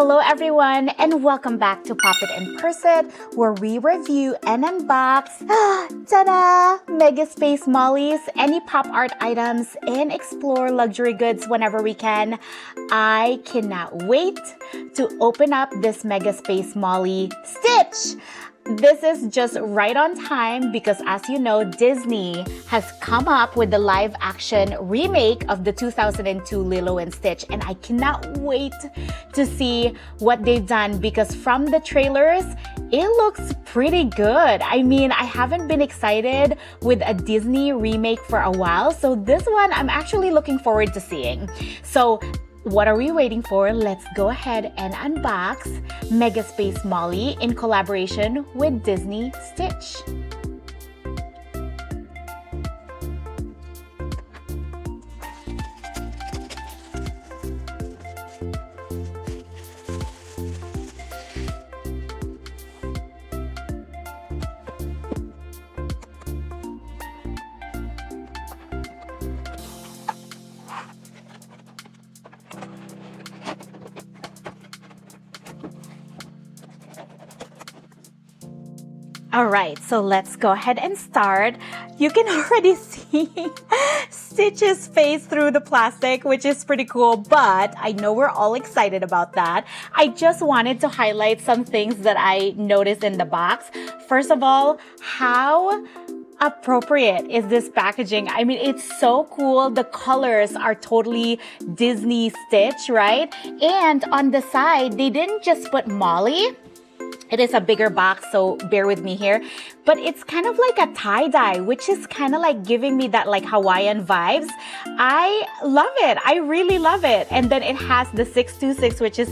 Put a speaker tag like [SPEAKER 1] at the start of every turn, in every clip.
[SPEAKER 1] Hello everyone, and welcome back to Pop It in Person, where we review and unbox ta-da! Mega Spacemollies, any pop art items, and explore luxury goods whenever we can. I cannot wait to open up this Mega Spacemolly Stitch! This is just right on time because, as you know, Disney has come up with the live action remake of the 2002 Lilo and Stitch, and I cannot wait to see what they've done because from the trailers, it looks pretty good. I mean, I haven't been excited with a Disney remake for a while, so this one I'm actually looking forward to seeing. So what are we waiting for? Let's go ahead and unbox Mega Spacemolly in collaboration with Disney Stitch. Alright, so let's go ahead and start. You can already see Stitch's face through the plastic, which is pretty cool, but I know we're all excited about that. I just wanted to highlight some things that I noticed in the box. First of all, how appropriate is this packaging? I mean, it's so cool. The colors are totally Disney Stitch, right? And on the side, they didn't just put Molly. It is a bigger box, so bear with me here. But it's kind of like a tie-dye, which is kind of like giving me that like Hawaiian vibes. I love it. I really love it. And then it has the 626, which is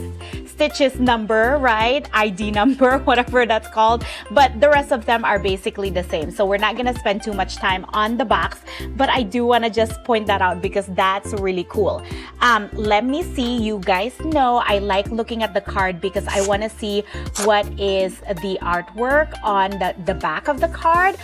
[SPEAKER 1] Stitch's number, right? ID number, whatever that's called. But the rest of them are basically the same. So we're not going to spend too much time on the box. But I do want to just point that out because that's really cool. Let me see. You guys know I like looking at the card because I want to see what is the artwork on the back of the card.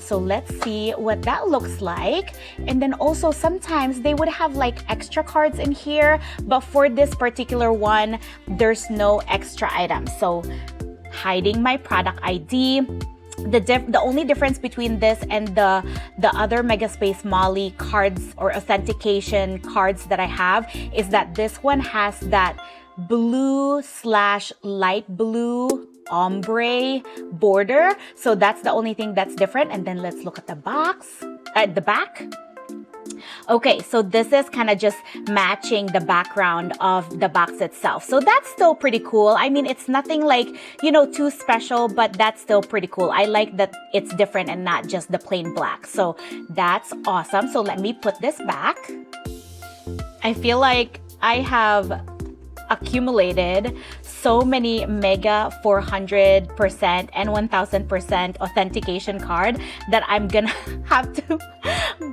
[SPEAKER 1] So let's see what that looks like. And then also sometimes they would have like extra cards in here, but for this particular one, there's no extra items. So hiding my product ID. The only difference between this and the other Mega Spacemolly cards or authentication cards that I have is that this one has that blue/light blue ombre border. So that's the only thing that's different. And then let's look at the box at the back. Okay, so this is kind of just matching the background of the box itself. So that's still pretty cool. I mean, it's nothing like, you know, too special, but that's still pretty cool. I like that it's different and not just the plain black. So that's awesome. So let me put this back. I feel like I have accumulated so many mega 400% and 1000% authentication card that I'm gonna have to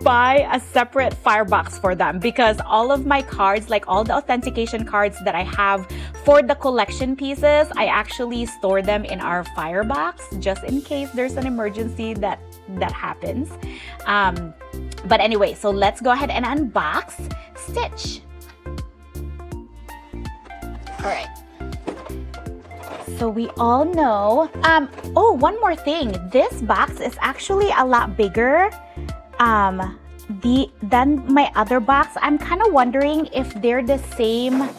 [SPEAKER 1] buy a separate firebox for them because all of my cards, like all the authentication cards that I have for the collection pieces, I actually store them in our firebox just in case there's an emergency that happens. But anyway, so let's go ahead and unbox Stitch. All right. So we all know, oh, one more thing. This box is actually a lot bigger than my other box. I'm kind of wondering if they're the same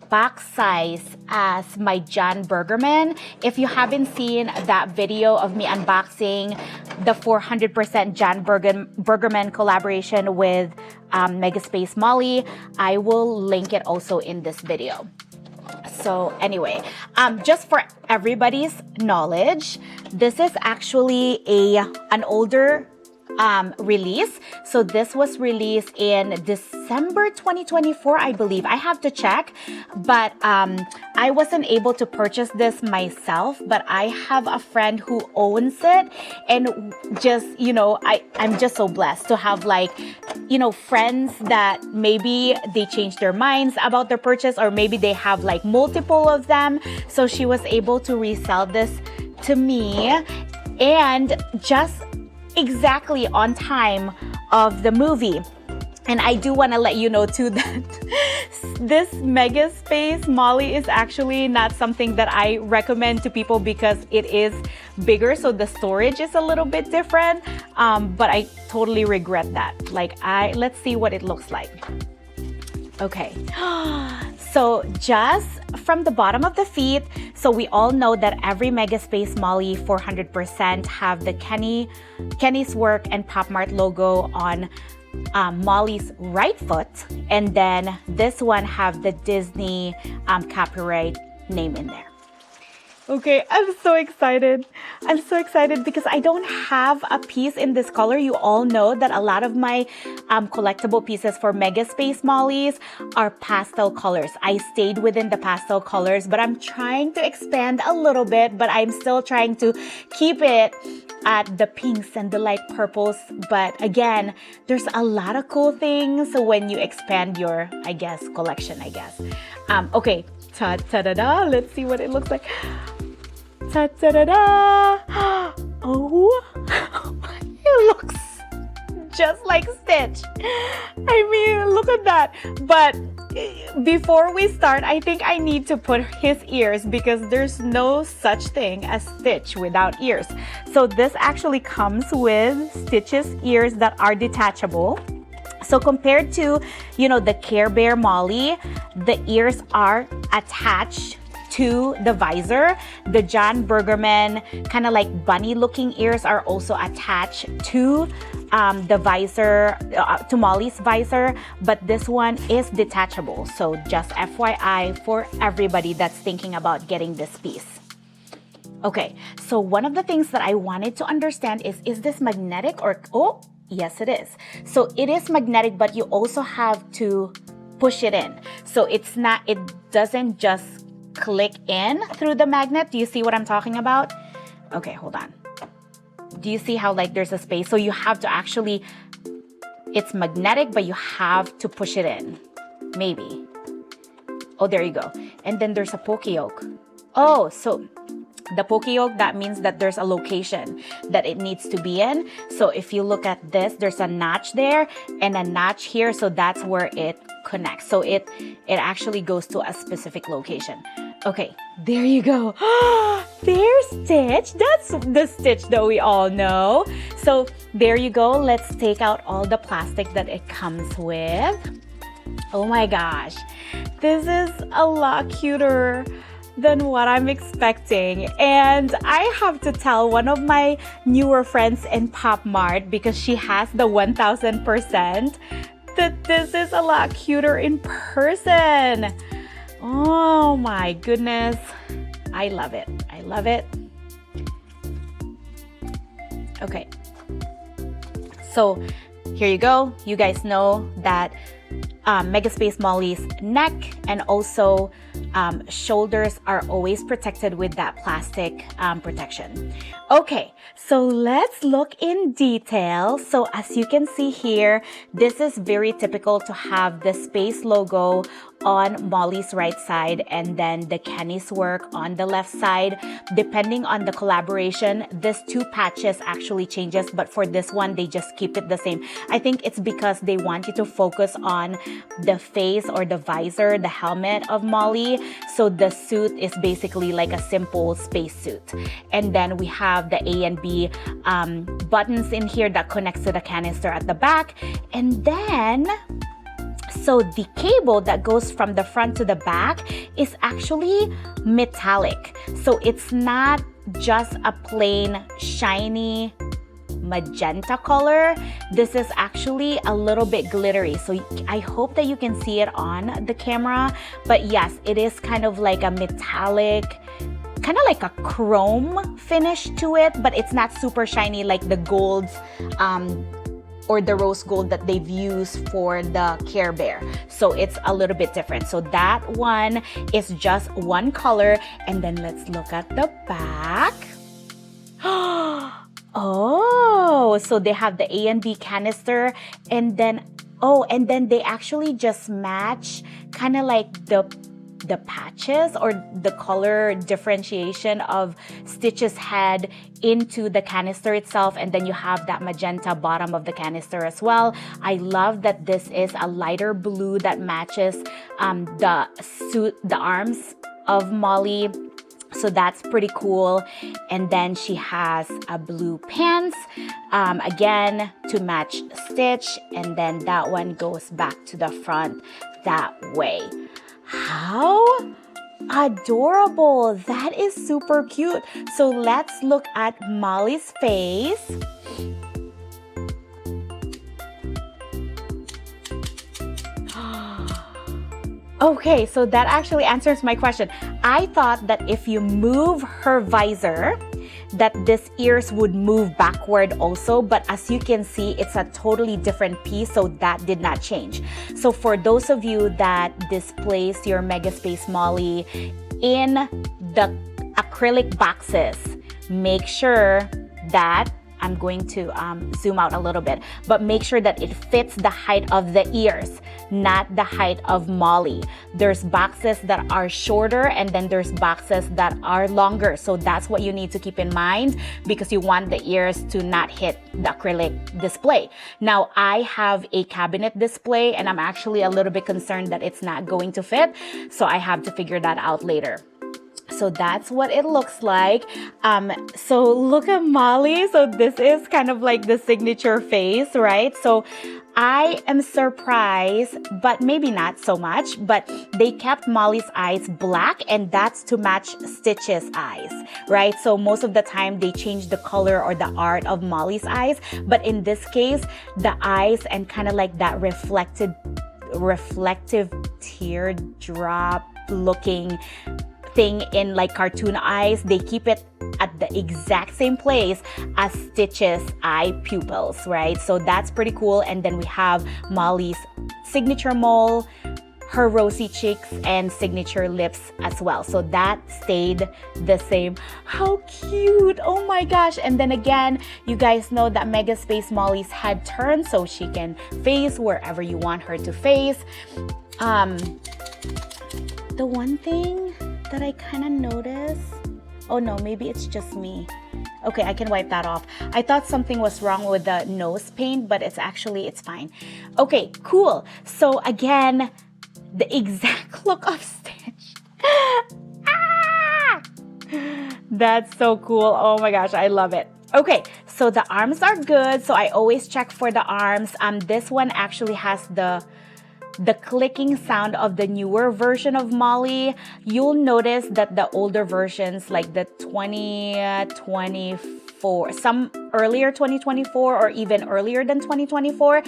[SPEAKER 1] box size as my John Bergerman. If you haven't seen that video of me unboxing the 400% John Bergerman collaboration with Mega Spacemolly, I will link it also in this video. So anyway, just for everybody's knowledge, this is actually an older release. So this was released in December 2024, I believe. I have to check, but I wasn't able to purchase this myself, but I have a friend who owns it, and just, you know, I'm just so blessed to have, like, you know, friends that maybe they changed their minds about their purchase, or maybe they have like multiple of them. So she was able to resell this to me, and just exactly on time of the movie. And I do want to let you know too that this Mega Space Molly is actually not something that I recommend to people because it is bigger, so the storage is a little bit different. But I totally regret that. Like, let's see what it looks like. Okay, so just from the bottom of the feet, so we all know that every Mega Space Molly 400% have the Kenny's Work and PopMart logo on Molly's right foot, and then this one have the Disney copyright name in there. Okay, I'm so excited. I'm so excited because I don't have a piece in this color. You all know that a lot of my collectible pieces for Mega Space Mollies are pastel colors. I stayed within the pastel colors, but I'm trying to expand a little bit, but I'm still trying to keep it at the pinks and the light purples. But again, there's a lot of cool things when you expand your, I guess, collection, I guess. Okay, ta-da-da, let's see what it looks like. Ta-da-da-da! Oh, it looks just like Stitch. I mean, look at that. But before we start, I think I need to put his ears because there's no such thing as Stitch without ears. So this actually comes with Stitch's ears that are detachable. So compared to, you know, the Care Bear Molly, the ears are attached to the visor. The John Bergerman kind of like bunny looking ears are also attached to the visor, to Molly's visor, but this one is detachable. So just FYI for everybody that's thinking about getting this piece. Okay, so one of the things that I wanted to understand is this magnetic or, oh, yes it is. So it is magnetic, but you also have to push it in. So it's not, it doesn't just click in through the magnet. Do you see what I'm talking about? Okay, hold on. Do you see how like there's a space? So you have to actually, it's magnetic, but you have to push it in. Maybe. Oh, there you go. And then there's a poke-yoke. Oh, so the poke-yoke, that means that there's a location that it needs to be in. So if you look at this, there's a notch there and a notch here. So that's where it connects. So it actually goes to a specific location. Okay, there you go. There's Stitch. That's the Stitch that we all know. So there you go. Let's take out all the plastic that it comes with. Oh my gosh, this is a lot cuter than what I'm expecting. And I have to tell one of my newer friends in PopMart, because she has the 1000%, that this is a lot cuter in person. Oh my goodness. I love it. I love it. Okay. So here you go. You guys know that Mega Space Molly's neck and also shoulders are always protected with that plastic protection. Okay, so let's look in detail. So as you can see here, this is very typical to have the space logo on Molly's right side and then the Kenny's Work on the left side. Depending on the collaboration, this two patches actually changes, but for this one, they just keep it the same. I think it's because they want you to focus on the face or the visor, the helmet of Molly. So the suit is basically like a simple space suit. And then we have the A and B buttons in here that connects to the canister at the back. And then, so the cable that goes from the front to the back is actually metallic. So it's not just a plain shiny magenta color. This is actually a little bit glittery. So I hope that you can see it on the camera. But yes, it is kind of like a metallic, kind of like a chrome finish to it, but it's not super shiny like the golds or the rose gold that they've used for the Care Bear. So it's a little bit different. So that one is just one color. And then let's look at the back. Oh, so they have the A and B canister, and then, oh, and then they actually just match kind of like the the patches or the color differentiation of Stitch's head into the canister itself, and then you have that magenta bottom of the canister as well. I love that this is a lighter blue that matches the arms of Molly. So that's pretty cool. And then she has a blue pants, again, to match Stitch. And then that one goes back to the front that way. How adorable. That is super cute. So let's look at Molly's face. Okay, so that actually answers my question. I thought that if you move her visor, that this ears would move backward also, but as you can see, it's a totally different piece, so that did not change. So for those of you that displace your Mega Spacemolly in the acrylic boxes, make sure that, I'm going to zoom out a little bit, but make sure that it fits the height of the ears, not the height of Molly. There's boxes that are shorter and then there's boxes that are longer. So that's what you need to keep in mind, because you want the ears to not hit the acrylic display. Now I have a cabinet display and I'm actually a little bit concerned that it's not going to fit. So I have to figure that out later. So that's what it looks like. So look at Molly. So this is kind of like the signature face, right? So I am surprised, but maybe not so much, but they kept Molly's eyes black, and that's to match Stitch's eyes, right? So most of the time they change the color or the art of Molly's eyes, but in this case, the eyes and kind of like that reflective teardrop looking thing in like cartoon eyes, they keep it at the exact same place as Stitch's eye pupils, right? So that's pretty cool. And then we have Molly's signature mole, her rosy cheeks, and signature lips as well. So that stayed the same. How cute! Oh my gosh! And then again, you guys know that Mega Spacemolly's head turns so she can face wherever you want her to face. The one thing that I kind of noticed, oh no, maybe it's just me. Okay, I can wipe that off. I thought something was wrong with the nose paint, but it's fine. Okay, cool. So again, the exact look of Stitch. Ah! That's so cool. Oh my gosh, I love it. Okay, so the arms are good. So I always check for the arms. This one actually has the clicking sound of the newer version of Molly. You'll notice that the older versions, like the 2024, some earlier 2024 or even earlier than 2024,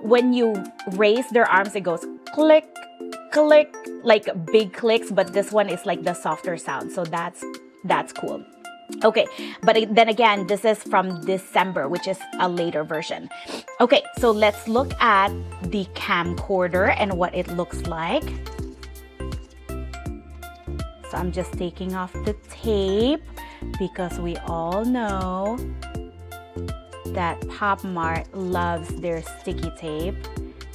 [SPEAKER 1] when you raise their arms, it goes click, click, like big clicks, but this one is like the softer sound. So that's cool. Okay, but then again, this is from December, which is a later version. Okay, so let's look at the camcorder and what it looks like. So I'm just taking off the tape because we all know that PopMart loves their sticky tape.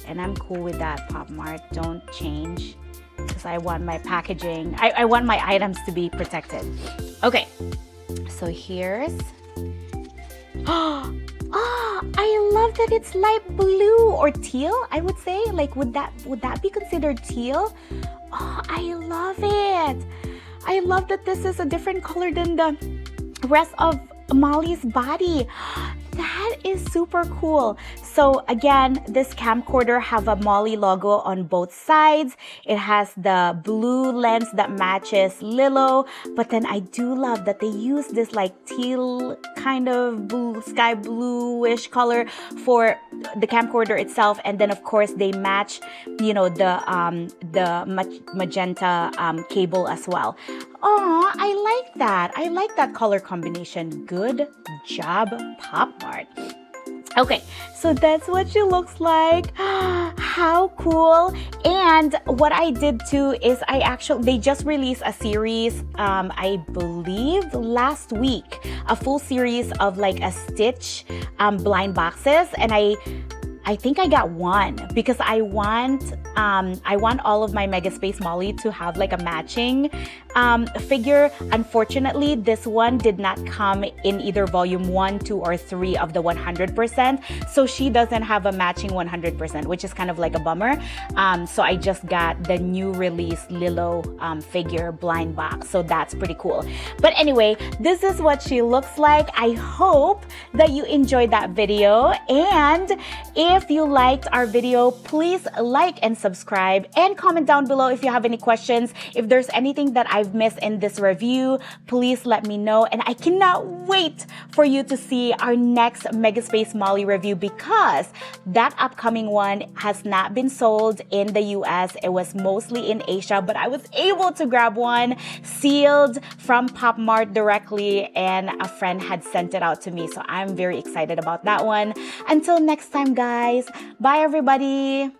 [SPEAKER 1] And I'm cool with that, PopMart. Don't change, because I want my packaging, I want my items to be protected. Okay. So here's, I love that it's light blue or teal, I would say. Like, would that be considered teal? Oh, I love it. I love that this is a different color than the rest of Molly's body. That is super cool. So again, this camcorder have a Molly logo on both sides. It has the blue lens that matches Lilo, but then I do love that they use this like teal kind of blue, sky bluish color for the camcorder itself, and then of course they match, you know, the magenta cable as well. Oh, I like that. I like that color combination. Good job, PopMart. Okay, so that's what she looks like. How cool. And what I did too is they just released a series, I believe last week, a full series of like a Stitch blind boxes, and I think I got one because I want I want all of my Mega Space Molly to have like a matching figure. Unfortunately, this one did not come in either volume 1, 2, or 3 of the 100%. So she doesn't have a matching 100%, which is kind of like a bummer. So I just got the new release Lilo figure blind box. So that's pretty cool. But anyway, this is what she looks like. I hope that you enjoyed that video. And if you liked our video, please like and subscribe and comment down below if you have any questions. If there's anything that I've missed in this review, please let me know. And I cannot wait for you to see our next Mega Space Molly review, because that upcoming one has not been sold in the US. It was mostly in Asia, but I was able to grab one sealed from POPMART directly, and a friend had sent it out to me. So I'm very excited about that one. Until next time, guys. Bye, everybody.